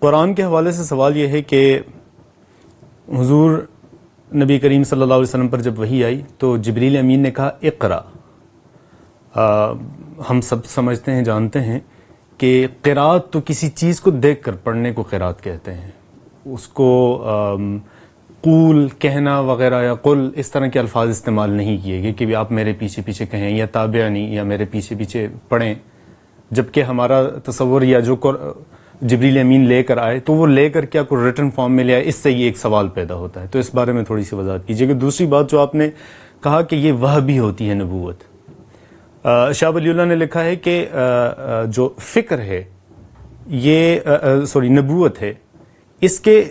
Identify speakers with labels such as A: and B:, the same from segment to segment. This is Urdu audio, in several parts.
A: قرآن کے حوالے سے سوال یہ ہے کہ حضور نبی کریم صلی اللہ علیہ وسلم پر جب وحی آئی تو جبریل امین نے کہا اقرا. ہم سب سمجھتے ہیں، جانتے ہیں کہ قرات تو کسی چیز کو دیکھ کر پڑھنے کو قرات کہتے ہیں. اس کو قول کہنا وغیرہ یا قل اس طرح کے الفاظ استعمال نہیں کیے گئے کہ آپ میرے پیچھے پیچھے کہیں یا تابعنی یا میرے پیچھے پیچھے پڑھیں، جبکہ ہمارا تصور یا جو جبریل امین لے کر آئے تو وہ لے کر کیا کوئی ریٹن فارم میں لے آئے، اس سے یہ ایک سوال پیدا ہوتا ہے. تو اس بارے میں تھوڑی سی وضاحت کیجیے کہ دوسری بات جو آپ نے کہا کہ یہ وحی ہوتی ہے نبوت. شاہ ولی اللہ نے لکھا ہے کہ جو فکر ہے یہ نبوت ہے، اس کے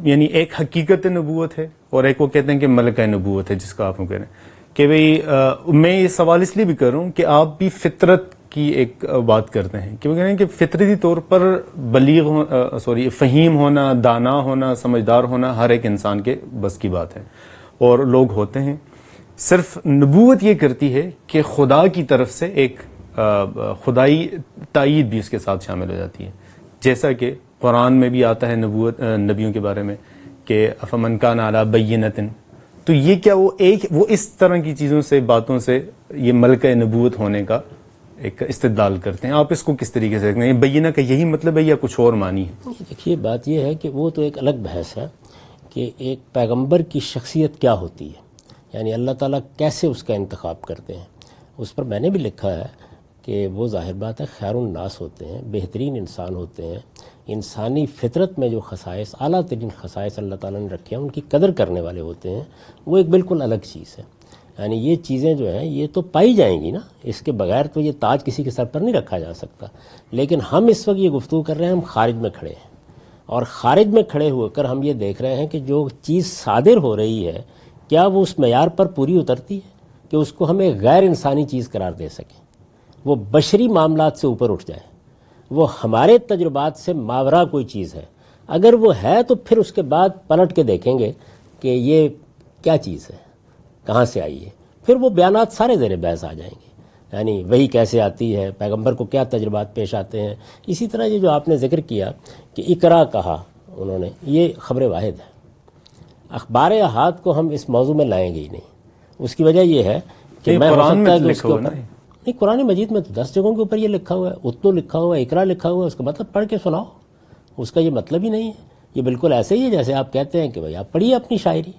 A: یعنی ایک حقیقت نبوت ہے اور ایک وہ کہتے ہیں کہ ملکہ نبوت ہے، جس کا آپ کہہ رہے ہیں کہ بھئی میں یہ سوال اس لیے بھی کر رہا ہوں کہ آپ بھی فطرت کی ایک بات کرتے ہیں کہ وہ کہہ رہے ہیں کہ فطرتی طور پر فہیم ہونا، دانا ہونا، سمجھدار ہونا ہر ایک انسان کے بس کی بات ہے اور لوگ ہوتے ہیں. صرف نبوت یہ کرتی ہے کہ خدا کی طرف سے ایک خدائی تائید بھی اس کے ساتھ شامل ہو جاتی ہے، جیسا کہ قرآن میں بھی آتا ہے نبوت نبیوں کے بارے میں کہ افمن کان علی بینۃ. تو یہ کیا وہ اس طرح کی چیزوں سے، باتوں سے یہ ملکہ نبوت ہونے کا ایک استدلال کرتے ہیں؟ آپ اس کو کس طریقے سے دیکھتے ہیں؟ بینہ کا یہی مطلب ہے یا کچھ اور معنی ہے؟
B: دیکھیے بات یہ ہے کہ وہ تو ایک الگ بحث ہے کہ ایک پیغمبر کی شخصیت کیا ہوتی ہے، یعنی اللہ تعالیٰ کیسے اس کا انتخاب کرتے ہیں. اس پر میں نے بھی لکھا ہے کہ وہ ظاہر بات ہے خیر الناس ہوتے ہیں، بہترین انسان ہوتے ہیں. انسانی فطرت میں جو خصائص، اعلیٰ ترین خصائص اللہ تعالیٰ نے رکھے ہیں، ان کی قدر کرنے والے ہوتے ہیں. وہ ایک بالکل الگ چیز ہے. یعنی یہ چیزیں جو ہیں یہ تو پائی جائیں گی نا، اس کے بغیر تو یہ تاج کسی کے سر پر نہیں رکھا جا سکتا. لیکن ہم اس وقت یہ گفتگو کر رہے ہیں، ہم خارج میں کھڑے ہیں، اور خارج میں کھڑے ہو کر ہم یہ دیکھ رہے ہیں کہ جو چیز صادر ہو رہی ہے کیا وہ اس معیار پر پوری اترتی ہے کہ اس کو ہم ایک غیر انسانی چیز قرار دے سکیں، وہ بشری معاملات سے اوپر اٹھ جائے، وہ ہمارے تجربات سے ماورا کوئی چیز ہے. اگر وہ ہے تو پھر اس کے بعد پلٹ کے دیکھیں گے کہ یہ کیا چیز ہے، کہاں سے آئی ہے. پھر وہ بیانات سارے زیر بحث آ جائیں گے، یعنی وہی کیسے آتی ہے، پیغمبر کو کیا تجربات پیش آتے ہیں. اسی طرح یہ جو آپ نے ذکر کیا کہ اقرا کہا انہوں نے، یہ خبر واحد ہے. اخبار احاد کو ہم اس موضوع میں لائیں گے ہی نہیں. اس کی وجہ یہ ہے کہ میں
A: قرآن میں لکھا ہوا
B: نہیں، قرآن مجید میں تو 10 جگہوں کے اوپر یہ لکھا ہوا ہے، اتلو لکھا ہوا ہے، اقرا لکھا ہوا ہے. اس کا مطلب پڑھ کے سناؤ، اس کا یہ مطلب ہی نہیں ہے. یہ بالکل ایسے ہی ہے جیسے آپ کہتے ہیں کہ بھائی آپ پڑھیے اپنی شاعری،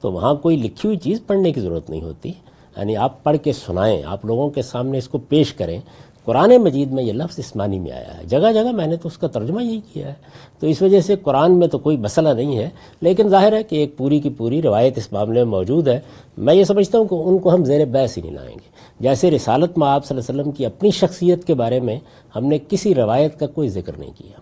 B: تو وہاں کوئی لکھی ہوئی چیز پڑھنے کی ضرورت نہیں ہوتی. یعنی آپ پڑھ کے سنائیں، آپ لوگوں کے سامنے اس کو پیش کریں. قرآن مجید میں یہ لفظ اس معنی میں آیا ہے، جگہ جگہ میں نے تو اس کا ترجمہ یہی کیا ہے. تو اس وجہ سے قرآن میں تو کوئی مسئلہ نہیں ہے، لیکن ظاہر ہے کہ ایک پوری کی پوری روایت اس معاملے میں موجود ہے. میں یہ سمجھتا ہوں کہ ان کو ہم زیر بحث ہی نہیں لائیں گے. جیسے رسالت میں آپ صلی اللہ علیہ وسلم کی اپنی شخصیت کے بارے میں ہم نے کسی روایت کا کوئی ذکر نہیں کیا،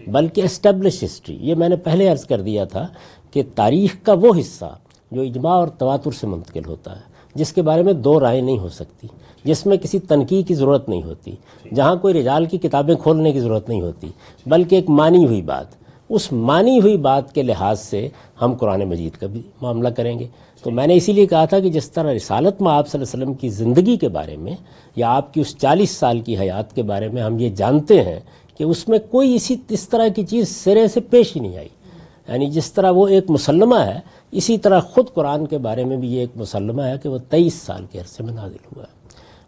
B: بلکہ اسٹیبلش ہسٹری. یہ میں نے پہلے عرض کر دیا تھا کہ تاریخ کا وہ حصہ جو اجماع اور تواتر سے منتقل ہوتا ہے، جس کے بارے میں دو رائے نہیں ہو سکتی، جس میں کسی تنقید کی ضرورت نہیں ہوتی، جہاں کوئی رجال کی کتابیں کھولنے کی ضرورت نہیں ہوتی، بلکہ ایک مانی ہوئی بات، اس مانی ہوئی بات کے لحاظ سے ہم قرآن مجید کا بھی معاملہ کریں گے. تو میں نے اسی لیے کہا تھا کہ جس طرح رسالت میں آپ صلی اللہ علیہ وسلم کی زندگی کے بارے میں یا آپ کی اس 40 سال کی حیات کے بارے میں ہم یہ جانتے ہیں کہ اس میں کوئی اس طرح کی چیز سرے سے پیش ہی نہیں آئی. یعنی جس طرح وہ ایک مسلمہ ہے، اسی طرح خود قرآن کے بارے میں بھی یہ ایک مسلمہ ہے کہ وہ 23 سال کے عرصے میں نازل ہوا ہے.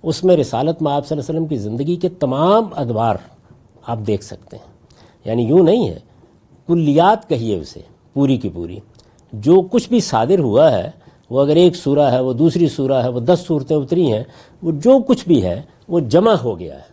B: اس میں رسالت میں آپ صلی اللہ علیہ وسلم کی زندگی کے تمام ادوار آپ دیکھ سکتے ہیں. یعنی یوں نہیں ہے، کلیات کہیے اسے، پوری کی پوری جو کچھ بھی صادر ہوا ہے، وہ اگر ایک سورہ ہے، وہ دوسری سورہ ہے، وہ 10 صورتیں اتری ہیں، وہ جو کچھ بھی ہے وہ جمع ہو گیا ہے.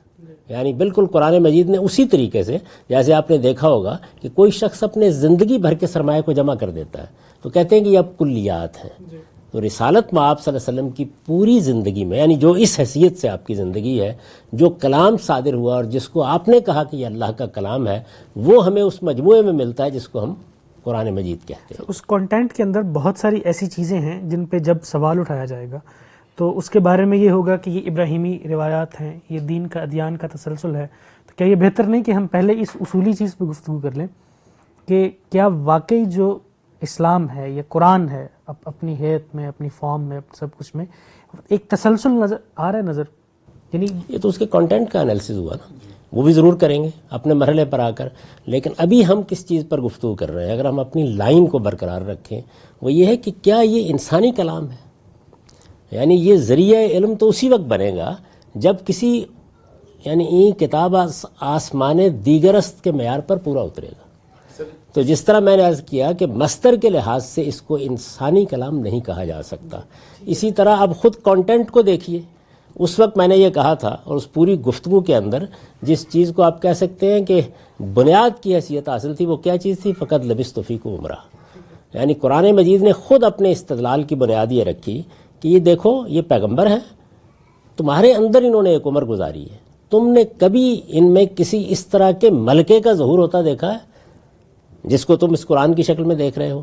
B: یعنی بالکل قرآن مجید نے اسی طریقے سے، جیسے آپ نے دیکھا ہوگا کہ کوئی شخص اپنے زندگی بھر کے سرمایہ کو جمع کر دیتا ہے تو کہتے ہیں کہ یہ اب کلیات ہیں. تو رسالت میں آپ صلی اللہ علیہ وسلم کی پوری زندگی میں، یعنی جو اس حیثیت سے آپ کی زندگی ہے، جو کلام صادر ہوا اور جس کو آپ نے کہا کہ یہ اللہ کا کلام ہے، وہ ہمیں اس مجموعے میں ملتا ہے جس کو ہم قرآن مجید کہتے ہیں.
C: اس کانٹینٹ کے اندر بہت ساری ایسی چیزیں ہیں جن پہ جب سوال اٹھایا جائے گا تو اس کے بارے میں یہ ہوگا کہ یہ ابراہیمی روایات ہیں، یہ دین کا ادیان کا تسلسل ہے. تو کیا یہ بہتر نہیں کہ ہم پہلے اس اصولی چیز پہ گفتگو کر لیں کہ کیا واقعی جو اسلام ہے یا قرآن ہے اپنی حیت میں، اپنی فارم میں، سب کچھ میں ایک تسلسل نظر آ رہا ہے؟ نظر یعنی
B: یہ تو اس کے کانٹینٹ کا انالیسز ہوا نا. وہ بھی ضرور کریں گے اپنے مرحلے پر آ کر. لیکن ابھی ہم کس چیز پر گفتگو کر رہے ہیں اگر ہم اپنی لائن کو برقرار رکھیں، وہ یہ ہے کہ کیا یہ انسانی کلام ہے؟ یعنی یہ ذریعہ علم تو اسی وقت بنے گا جب کسی یعنی این کتاب آسمان دیگرست کے معیار پر پورا اترے گا. تو جس طرح میں نے عرض کیا کہ مصدر کے لحاظ سے اس کو انسانی کلام نہیں کہا جا سکتا، اسی طرح اب خود کانٹینٹ کو دیکھیے. اس وقت میں نے یہ کہا تھا اور اس پوری گفتگو کے اندر جس چیز کو آپ کہہ سکتے ہیں کہ بنیاد کی حیثیت حاصل تھی، وہ کیا چیز تھی؟ فقط لبثت فیکم عمرہ. یعنی قرآن مجید نے خود اپنے استدلال کی بنیاد یہ رکھی کہ یہ دیکھو یہ پیغمبر ہیں، تمہارے اندر انہوں نے ایک عمر گزاری ہے، تم نے کبھی ان میں کسی اس طرح کے ملکے کا ظہور ہوتا دیکھا ہے جس کو تم اس قرآن کی شکل میں دیکھ رہے ہو؟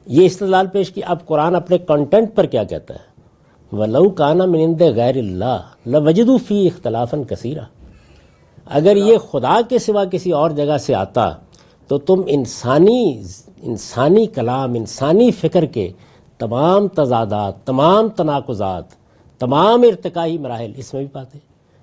B: یہ استدلال پیش کی. اب قرآن اپنے کنٹینٹ پر کیا کہتا ہے؟ وَلَوْ كَانَ مِنْ عِنْدِ غَيْرِ اللَّهِ لَوَجِدُوا فِيهِ اخْتِلَافًا كَثِيرًا. اگر یہ خدا کے سوا کسی اور جگہ سے آتا تو تم انسانی کلام، انسانی فکر کے تمام تضادات، تمام تناقضات، تمام ارتقائی مراحل اس میں بھی پاتے.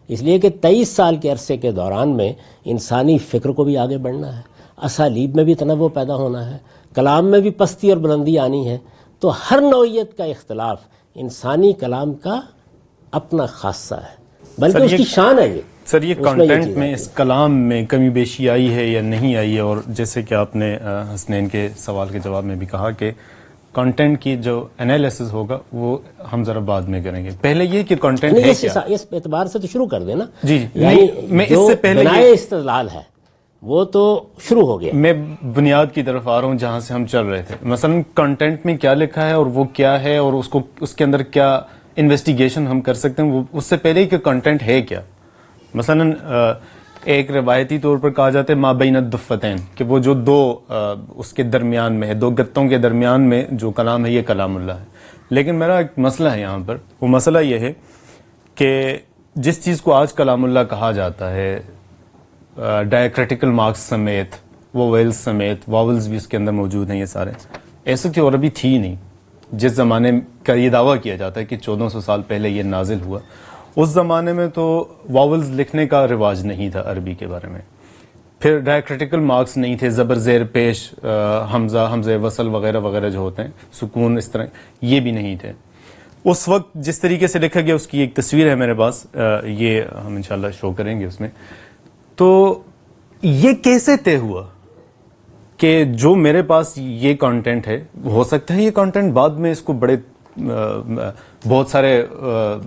B: اس لیے کہ 23 سال کے عرصے کے دوران میں انسانی فکر کو بھی آگے بڑھنا ہے، اسالیب میں بھی تنوع پیدا ہونا ہے، کلام میں بھی پستی اور بلندی آنی ہے. تو ہر نوعیت کا اختلاف انسانی کلام کا اپنا خاصہ ہے، بلکہ اس کی شان ہے. یہ
A: سر یہ کانٹینٹ میں اس کلام میں کمی بیشی آئی ہے یا نہیں آئی ہے؟ اور جیسے کہ آپ نے حسنین کے سوال کے جواب میں بھی کہا کہ کانٹینٹ کی جو انالیسس ہوگا وہ ہم ذرا بعد میں کریں گے. پہلے یہ کہ کانٹینٹ ہے کیا،
B: اس اعتبار سے تو شروع کر دینا.
A: جی
B: یعنی
A: میں اس سے پہلے
B: بنائے استدلال ہے وہ تو شروع ہو گیا.
A: میں بنیاد کی طرف آ رہا ہوں جہاں سے ہم چل رہے تھے. مثلا کنٹینٹ میں کیا لکھا ہے اور وہ کیا ہے اور اس کے اندر کیا انویسٹیگیشن ہم کر سکتے ہیں، وہ اس سے پہلے کہ کنٹینٹ ہے کیا. مثلا ایک روایتی طور پر کہا جاتا ہے ما بین الدفتین، کہ وہ جو دو اس کے درمیان میں ہے، دو گتوں کے درمیان میں جو کلام ہے یہ کلام اللہ ہے. لیکن میرا ایک مسئلہ ہے یہاں پر، وہ مسئلہ یہ ہے کہ جس چیز کو آج کلام اللہ کہا جاتا ہے ڈائیکریٹیکل مارکس سمیت، وویلز سمیت، واولز بھی اس کے اندر موجود ہیں، یہ سارے ایسے تو اور ابھی تھی نہیں. جس زمانے کا یہ دعویٰ کیا جاتا ہے کہ 1400 سال پہلے یہ نازل ہوا، اس زمانے میں تو واولز لکھنے کا رواج نہیں تھا عربی کے بارے میں. پھر ڈائیکریٹیکل مارکس نہیں تھے، زبر زیر پیش، حمزہ وصل وغیرہ وغیرہ جو ہوتے ہیں، سکون، اس طرح یہ بھی نہیں تھے. اس وقت جس طریقے سے لکھا گیا اس کی ایک تصویر ہے میرے پاس، یہ ہم انشاءاللہ شو کریں گے اس میں. تو یہ کیسے طے ہوا کہ جو میرے پاس یہ کانٹینٹ ہے، ہو سکتا ہے یہ کانٹینٹ بعد میں اس کو بہت سارے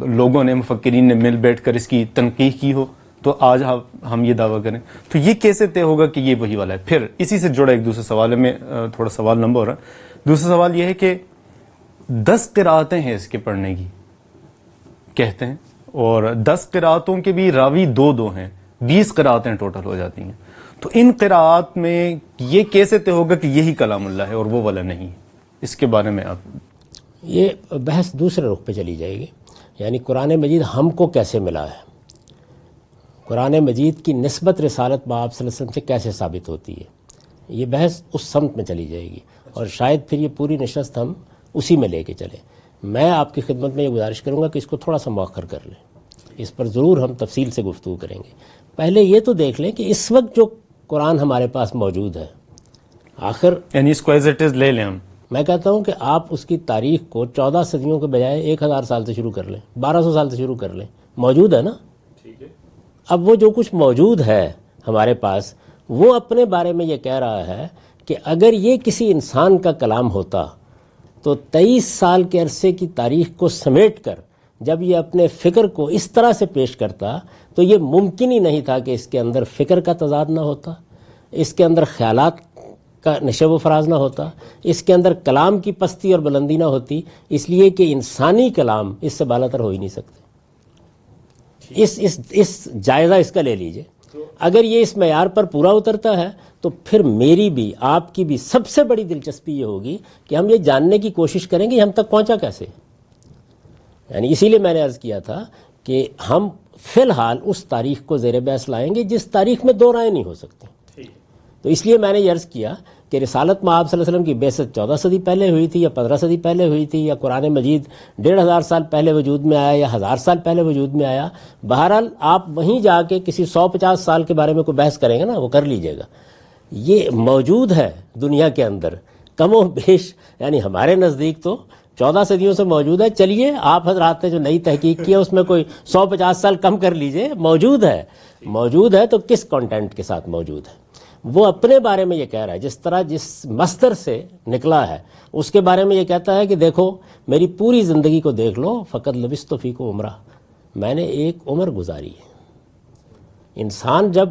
A: لوگوں نے، مفکرین نے مل بیٹھ کر اس کی تنقیح کی ہو، تو آج ہم یہ دعویٰ کریں. تو یہ کیسے طے ہوگا کہ یہ وہی والا ہے؟ پھر اسی سے جڑا ایک دوسرا سوال ہے، میں تھوڑا سوال لمبا ہو رہا ہے. دوسرا سوال یہ ہے کہ 10 قراءتیں ہیں اس کے پڑھنے کی کہتے ہیں، اور 10 قراءتوں کے بھی راوی دو ہیں، 20 قراءتیں ٹوٹل ہو جاتی ہیں. تو ان قراءات میں یہ کیسے طے ہوگا کہ یہی کلام اللہ ہے اور وہ والا نہیں؟ اس کے بارے میں آپ.
B: یہ بحث دوسرے رخ پہ چلی جائے گی. یعنی قرآن مجید ہم کو کیسے ملا ہے، قرآن مجید کی نسبت رسالت میں آپ صلی اللہ علیہ وسلم سے کیسے ثابت ہوتی ہے، یہ بحث اس سمت میں چلی جائے گی. اور شاید پھر یہ پوری نشست ہم اسی میں لے کے چلیں. میں آپ کی خدمت میں یہ گزارش کروں گا کہ اس کو تھوڑا سا مؤخر کر لیں، اس پر ضرور ہم تفصیل سے گفتگو کریں گے. پہلے یہ تو دیکھ لیں کہ اس وقت جو قرآن ہمارے پاس موجود ہے، آخر
A: یعنی اس کو ایز اٹ از لے لیں ہم.
B: میں کہتا ہوں کہ آپ اس کی تاریخ کو 14 صدیوں کے بجائے 1000 سال سے شروع کر لیں، 1200 سال سے شروع کر لیں. موجود ہے نا. اب وہ جو کچھ موجود ہے ہمارے پاس، وہ اپنے بارے میں یہ کہہ رہا ہے کہ اگر یہ کسی انسان کا کلام ہوتا تو 23 سال کے عرصے کی تاریخ کو سمیٹ کر جب یہ اپنے فکر کو اس طرح سے پیش کرتا تو یہ ممکن ہی نہیں تھا کہ اس کے اندر فکر کا تضاد نہ ہوتا، اس کے اندر خیالات کا نشو و فراز نہ ہوتا، اس کے اندر کلام کی پستی اور بلندی نہ ہوتی. اس لیے کہ انسانی کلام اس سے بالاتر ہو ہی نہیں سکتے. اس جائزہ اس کا لے لیجئے. اگر یہ اس معیار پر پورا اترتا ہے تو پھر میری بھی آپ کی بھی سب سے بڑی دلچسپی یہ ہوگی کہ ہم یہ جاننے کی کوشش کریں گے ہم تک پہنچا کیسے. یعنی اسی لیے میں نے عرض کیا تھا کہ ہم فی الحال اس تاریخ کو زیر بحث لائیں گے جس تاریخ میں دو رائے نہیں ہو سکتی. تو اس لیے میں نے یہ عرض کیا کہ رسالت میں آپ صلی اللہ علیہ وسلم کی بعثت 14 صدی پہلے ہوئی تھی یا 15 صدی پہلے ہوئی تھی، یا قرآن مجید 1500 سال پہلے وجود میں آیا یا 1000 سال پہلے وجود میں آیا، بہرحال آپ وہیں جا کے کسی 150 سال کے بارے میں کوئی بحث کریں گے نا، وہ کر لیجئے گا. یہ موجود ہے دنیا کے اندر کم و بیش، یعنی ہمارے نزدیک تو 14 صدیوں سے موجود ہے. چلیے آپ حضرات نے جو نئی تحقیق کی ہے اس میں کوئی 150 سال کم کر لیجئے، موجود ہے تو کس کانٹینٹ کے ساتھ موجود ہے؟ وہ اپنے بارے میں یہ کہہ رہا ہے، جس طرح جس مصدر سے نکلا ہے اس کے بارے میں یہ کہتا ہے کہ دیکھو میری پوری زندگی کو دیکھ لو، فقط لبثت فیکم عمرہ، میں نے ایک عمر گزاری ہے. انسان جب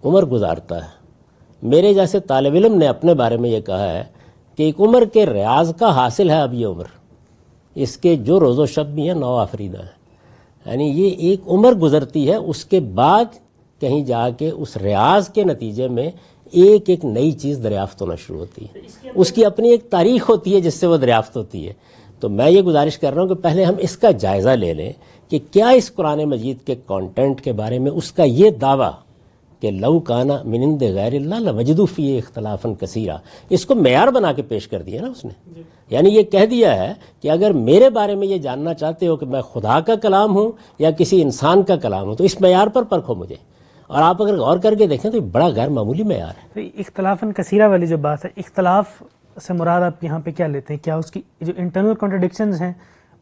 B: عمر گزارتا ہے، میرے جیسے طالب علم نے اپنے بارے میں یہ کہا ہے کہ ایک عمر کے ریاض کا حاصل ہے. اب یہ عمر، اس کے جو روز و شب بھی ہیں 9 آفریدہ ہیں، یعنی یہ ایک عمر گزرتی ہے، اس کے بعد کہیں جا کے اس ریاض کے نتیجے میں ایک نئی چیز دریافت ہونا شروع ہوتی ہے. اس کی اپنی ایک تاریخ ہوتی ہے جس سے وہ دریافت ہوتی ہے. تو میں یہ گزارش کر رہا ہوں کہ پہلے ہم اس کا جائزہ لے لیں کہ کیا اس قرآن مجید کے کانٹینٹ کے بارے میں اس کا یہ دعویٰ کہ لو کانا من عند غیر اللہ لوجدوا فیہ اختلافا کثیرا، اس کو معیار بنا کے پیش کر دیا نا اس نے. یعنی یہ کہہ دیا ہے کہ اگر میرے بارے میں یہ جاننا چاہتے ہو کہ میں خدا کا کلام ہوں یا کسی انسان کا کلام ہوں تو اس معیار پر پرکھو مجھے. اور آپ اگر غور کر کے دیکھیں تو یہ بڑا غیر معمولی معیار ہے.
C: اختلافاً کثیرہ والی جو بات ہے، اختلاف سے مراد آپ یہاں پہ کیا لیتے ہیں؟ کیا اس کی جو انٹرنل کانٹرڈکشنز ہیں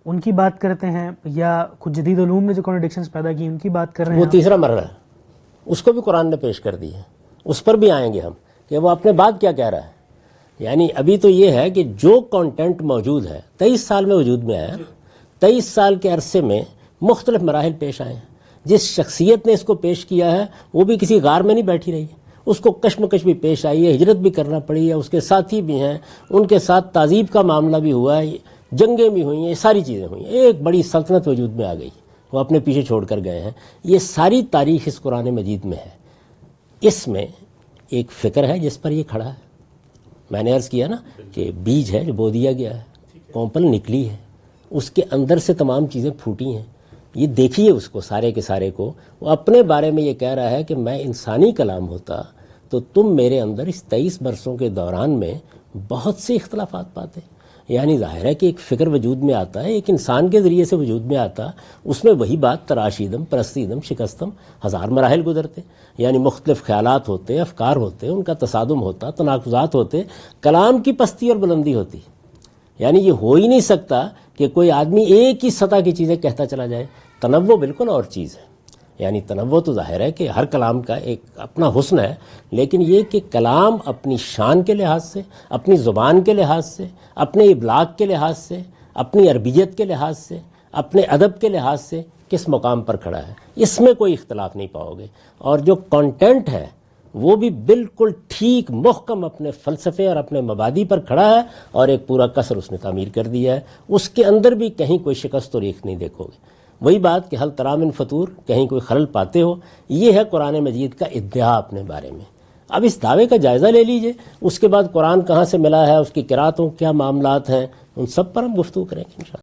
C: ان کی بات کرتے ہیں، یا کچھ جدید علوم نے جو کانٹرڈکشنز پیدا کی ان کی بات کر رہے ہیں؟
B: وہ تیسرا مرحلہ ہے، اس کو بھی قرآن نے پیش کر دی ہے، اس پر بھی آئیں گے ہم کہ وہ اپنے بعد کیا کہہ رہا ہے. یعنی ابھی تو یہ ہے کہ جو کانٹینٹ موجود ہے 23 سال میں وجود میں آیا، 23 سال کے عرصے میں مختلف مراحل پیش آئے ہیں. جس شخصیت نے اس کو پیش کیا ہے وہ بھی کسی غار میں نہیں بیٹھی رہی، اس کو کشمکش بھی پیش آئی ہے، ہجرت بھی کرنا پڑی ہے، اس کے ساتھی بھی ہیں، ان کے ساتھ تعذیب کا معاملہ بھی ہوا ہے، جنگیں بھی ہوئی ہیں، ساری چیزیں ہوئی ہیں. ایک بڑی سلطنت وجود میں آ گئی، وہ اپنے پیچھے چھوڑ کر گئے ہیں. یہ ساری تاریخ اس قرآن مجید میں ہے. اس میں ایک فکر ہے جس پر یہ کھڑا ہے. میں نے عرض کیا نا کہ بیج ہے جو بو دیا گیا ہے، کونپل نکلی ہے، اس کے اندر سے تمام چیزیں پھوٹی ہیں. یہ دیکھیے اس کو سارے کے سارے کو. وہ اپنے بارے میں یہ کہہ رہا ہے کہ میں انسانی کلام ہوتا تو تم میرے اندر اس 23 برسوں کے دوران میں بہت سے اختلافات پاتے. یعنی ظاہر ہے کہ ایک فکر وجود میں آتا ہے، ایک انسان کے ذریعے سے وجود میں آتا، اس میں وہی بات تراشیدم پرستیدم شکستم 1000 مراحل گزرتے. یعنی مختلف خیالات ہوتے، افکار ہوتے، ان کا تصادم ہوتا، تناقضات ہوتے، کلام کی پستی اور بلندی ہوتی. یعنی یہ ہو ہی نہیں سکتا کہ کوئی آدمی ایک ہی سطح کی چیزیں کہتا چلا جائے. تنوع بالکل اور چیز ہے. یعنی تنوع تو ظاہر ہے کہ ہر کلام کا ایک اپنا حسن ہے، لیکن یہ کہ کلام اپنی شان کے لحاظ سے، اپنی زبان کے لحاظ سے، اپنے ابلاغ کے لحاظ سے، اپنی عربیت کے لحاظ سے، اپنے ادب کے لحاظ سے کس مقام پر کھڑا ہے، اس میں کوئی اختلاف نہیں پاؤ گے. اور جو کانٹینٹ ہے وہ بھی بالکل ٹھیک محکم اپنے فلسفے اور اپنے مبادی پر کھڑا ہے، اور ایک پورا قصر اس نے تعمیر کر دیا ہے. اس کے اندر بھی کہیں کوئی شکست و ریخت نہیں دیکھو گے. وہی بات کہ حل تری من فطور، کہیں کوئی خلل پاتے ہو. یہ ہے قرآن مجید کا ادعا اپنے بارے میں. اب اس دعوے کا جائزہ لے لیجئے، اس کے بعد قرآن کہاں سے ملا ہے، اس کی قرأتوں کیا معاملات ہیں، ان سب پر ہم گفتگو کریں گے انشاءاللہ.